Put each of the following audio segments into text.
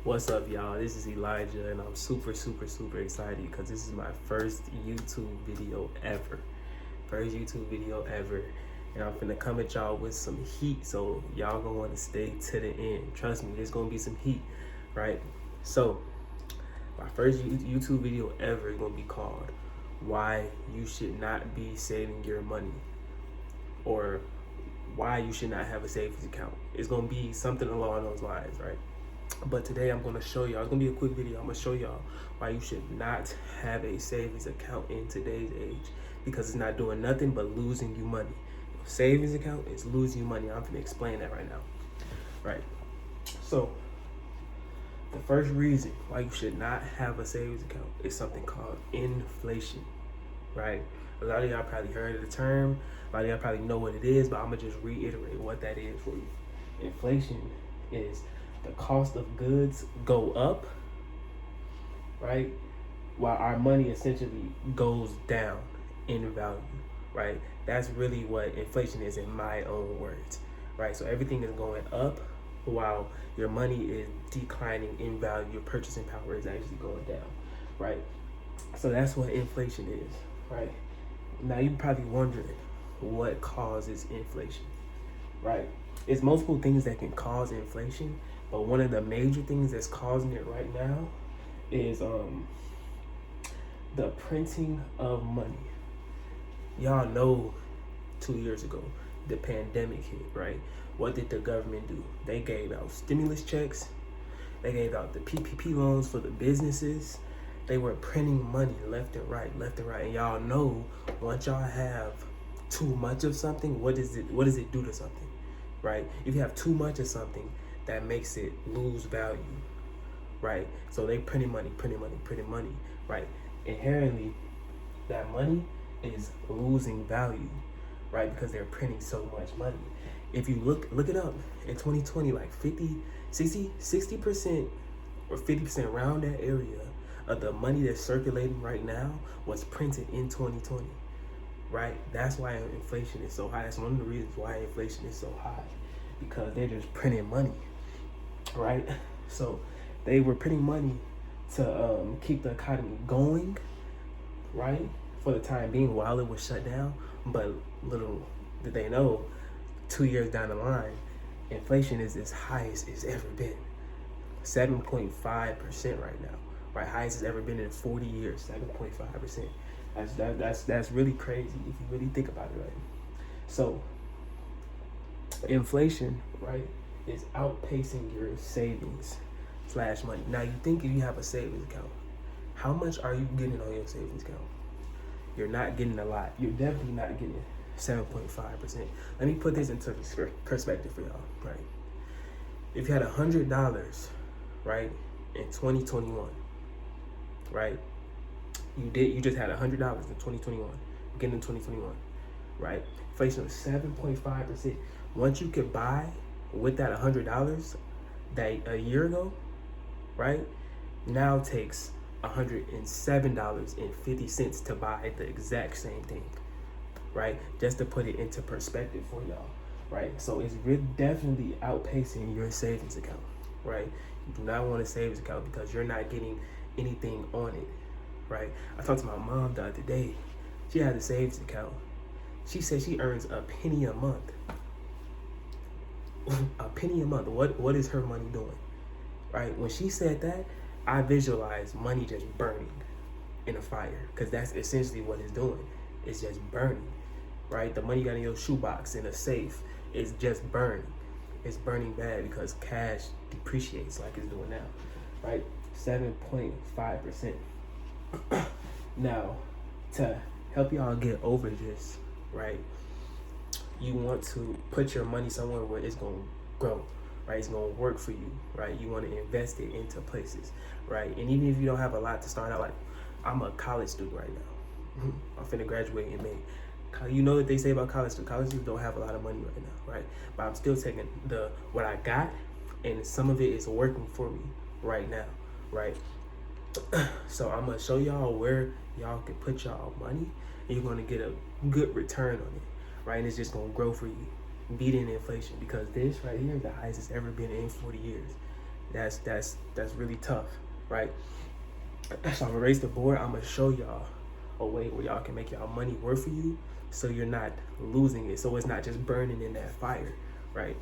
What's up, y'all? This is Elijah, and I'm super excited because this is my first YouTube video ever. First YouTube video ever. And I'm finna come at y'all with some heat, so y'all gonna wanna stay to the end. Trust me, there's gonna be some heat, right? So, my first YouTube video ever is gonna be called Why You Should Not Be Saving Your Money, or why you should not have a savings account. It's gonna be something along those lines, right? But today I'm gonna show y'all, it's gonna be a quick video, I'm gonna show y'all why you should not have a savings account in today's age, because it's not doing nothing but losing you money. Savings account is losing you money. I'm gonna explain that right now, right? So the first reason why you should not have a savings account is something called inflation, right? A lot of y'all probably heard of the term, a lot of y'all probably know what it is, but I'm gonna just reiterate what that is for you. Inflation is the cost of goods go up, right? While our money essentially goes down in value, right? That's really what inflation is in my own words, right? So everything is going up while your money is declining in value. Your purchasing power is actually going down, right? So that's what inflation is, right? Now you're probably wondering what causes inflation, right? It's multiple things that can cause inflation, but one of the major things that's causing it right now is the printing of money. Y'all know 2 years ago, the pandemic hit, right? What did the government do? They gave out stimulus checks. They gave out the PPP loans for the businesses. They were printing money left and right. And y'all know, once y'all have too much of something, what does it do to something, right? If you have too much of something, that makes it lose value, right? So they printing money, right? Inherently, that money is losing value, right? Because they're printing so much money. If you look it up, in 2020, like 60% or 50% around that area of the money that's circulating right now was printed in 2020, right? That's why inflation is so high. That's one of the reasons why inflation is so high, because they're just printing money, right? So they were printing money to keep the economy going, right, for the time being while it was shut down. But little did they know, 2 years down the line, inflation is as high as it's ever been, 7.5% right now, right? Highest it's ever been in 40 years, 7.5%. That's really crazy if you really think about it, right? So inflation, right, is outpacing your savings / money. Now you think if you have a savings account, how much are you getting on your savings account? You're not getting a lot. You're definitely not getting 7.5%. Let me put this into perspective for y'all, right? If you had $100, right, in 2021, right, you just had $100 in 2021, beginning in 2021, right? Inflation was 7.5%. Once you could buy with that $100 that a year ago, right, now takes $107.50 to buy the exact same thing, right? Just to put it into perspective for y'all, right? So it's definitely outpacing your savings account, right? You do not want a savings account because you're not getting anything on it, right? I talked to my mom the other day. She has a savings account. She said she earns a penny a month. A penny a month. What is her money doing, right? When she said that, I visualized money just burning in a fire, because that's essentially what it's doing. It's just burning, right? The money you got in your shoebox, in a safe, is just burning. It's burning bad because cash depreciates like it's doing now, right? 7.5%. Now, to help y'all get over this, right, you want to put your money somewhere where it's going to grow, right? It's going to work for you, right? You want to invest it into places, right? And even if you don't have a lot to start out, like I'm a college student right now. I'm finna graduate in May. You know what they say about college students? College students don't have a lot of money right now, right? But I'm still taking what I got, and some of it is working for me right now, right? So I'm gonna show y'all where y'all can put y'all money, and you're gonna get a good return on it, right? And it's just gonna grow for you, beating inflation, because this right here is the highest it's ever been in 40 years. That's really tough, right? So I'm gonna raise the board. I'm gonna show y'all a way where y'all can make y'all money work for you, so you're not losing it. So it's not just burning in that fire, right?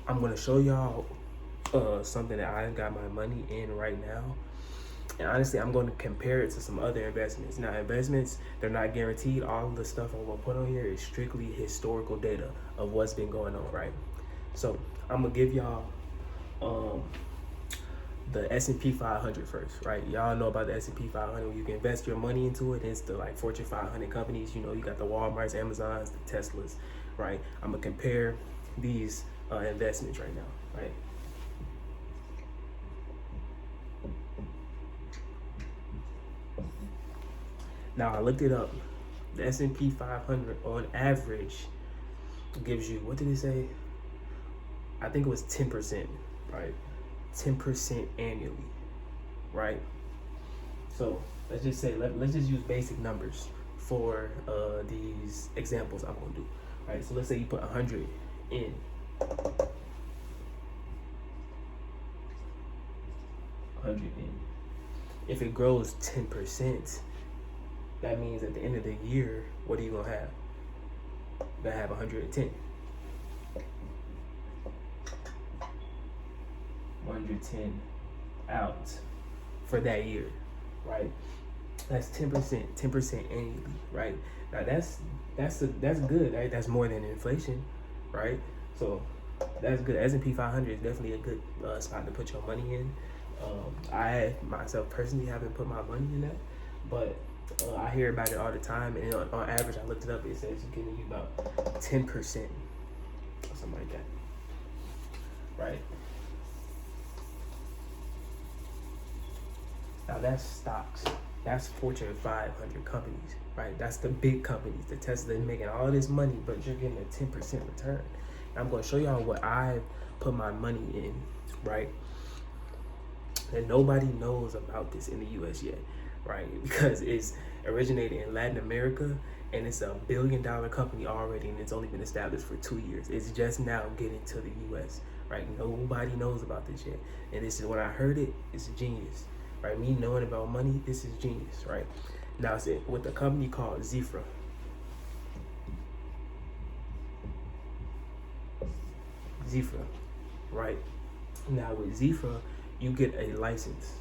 I'm gonna show y'all something that I got my money in right now. And honestly, I'm going to compare it to some other investments. Now, investments, they're not guaranteed. All of the stuff I'm going to put on here is strictly historical data of what's been going on, right? So I'm going to give y'all the S&P 500 first, right? Y'all know about the S&P 500. When you can invest your money into it, it's the like Fortune 500 companies. You know, you got the Walmarts, Amazons, the Teslas, right? I'm going to compare these investments right now, right? Now I looked it up. The S&P 500 on average gives you, what did it say? I think it was 10%, right? 10% annually, right? So let's just say, let's just use basic numbers for these examples I'm gonna do, right? So let's say you put 100 in. 100 in. If it grows 10%, that means at the end of the year, what are you gonna have? You're gonna have 110. 110 out for that year, right? That's 10% annually, right? Now that's good, right? That's more than inflation, right? So that's good. S&P 500 is definitely a good spot to put your money in. I myself personally haven't put my money in that, but I hear about it all the time, and on average, I looked it up. It says it's giving you about 10%, or something like that, right? Now that's stocks. That's Fortune 500 companies, right? That's the big companies. The Tesla is making all this money, but you're getting a 10% return. And I'm going to show y'all what I put my money in, right? And nobody knows about this in the U.S. yet, right? Because it's originated in Latin America, and it's $1 billion company already, and it's only been established for 2 years. It's just now getting to the U.S., right? Nobody knows about this yet. And this is, when I heard it, it's genius, right? Me knowing about money, this is genius, right? Now it's with a company called Xifra. Xifra, right? Now with Xifra, you get a license,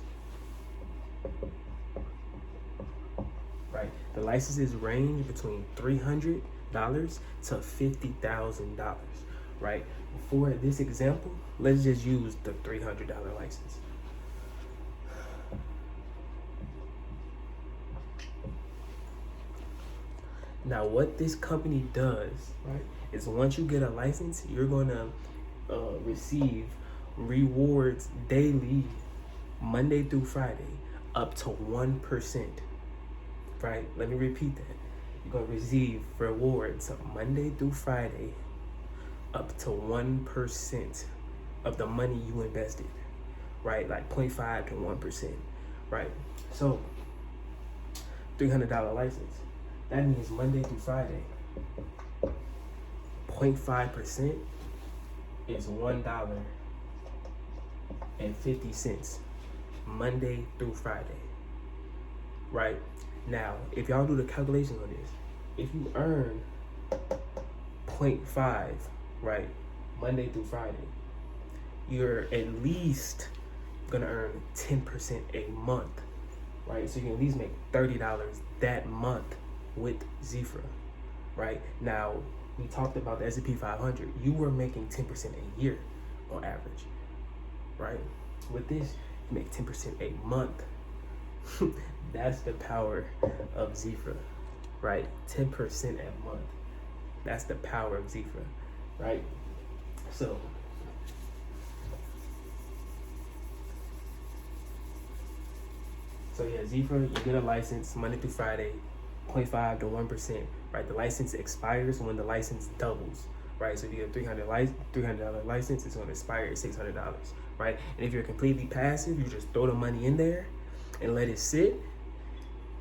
right? The licenses range between $300 to $50,000, right? For this example, let's just use the $300 license. Now, what this company does, right, is once you get a license, you're gonna receive rewards daily, Monday through Friday, up to 1%, right? Let me repeat that. You're gonna receive rewards Monday through Friday, up to 1% of the money you invested, right? Like 0.5 to 1%, right? So, $300 license. That means Monday through Friday, 0.5% is $1.50 Monday through Friday, right? Now, if y'all do the calculations on this, if you earn 0.5, right, Monday through Friday, you're at least gonna earn 10% a month, right? So you can at least make $30 that month with Xifra, right? Now, we talked about the S&P 500. You were making 10% a year on average, right? With this, you make 10% a month. That's the power of Xifra, right? 10% a month. That's the power of Xifra, right? So, yeah, Xifra, you get a license Monday through Friday, 0.5 to 1%, right? The license expires when the license doubles, right? So if you get a $300 license, it's gonna expire at $600, right? And if you're completely passive, you just throw the money in there and let it sit,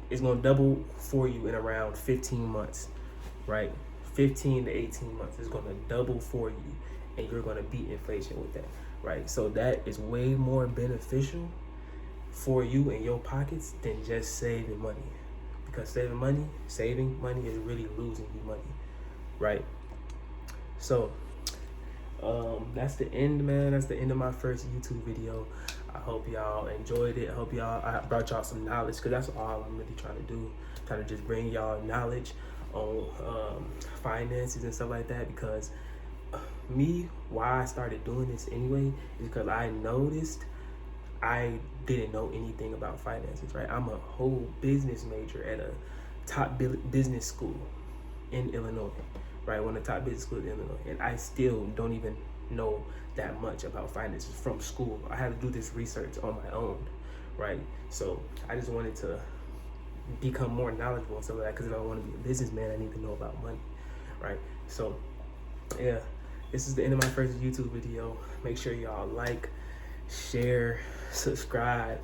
it's gonna double for you in around 15 months, right? 15 to 18 months is gonna double for you, and you're gonna beat inflation with that, right? So that is way more beneficial for you in your pockets than just saving money, because saving money is really losing you money, right? So that's the end, man. That's the end of my first YouTube video. I hope y'all enjoyed it. I brought y'all some knowledge, because that's all I'm really trying to do, trying to just bring y'all knowledge on finances and stuff like that. Because why I started doing this anyway is because I noticed I didn't know anything about finances, right? I'm a whole business major at a top business school in Illinois, right? One of the top business schools in Illinois, and I still don't even know that much about finances from school. I had to do this research on my own, right? So I just wanted to become more knowledgeable and stuff like that, because if I want to be a businessman, I need to know about money, right? So yeah, this is the end of my first YouTube video. Make sure y'all like, share, subscribe,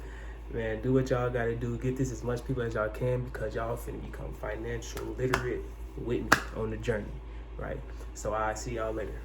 man. Do what y'all gotta do. Get this as much people as y'all can, because y'all finna become financial literate with me on the journey, right? So I'll see y'all later.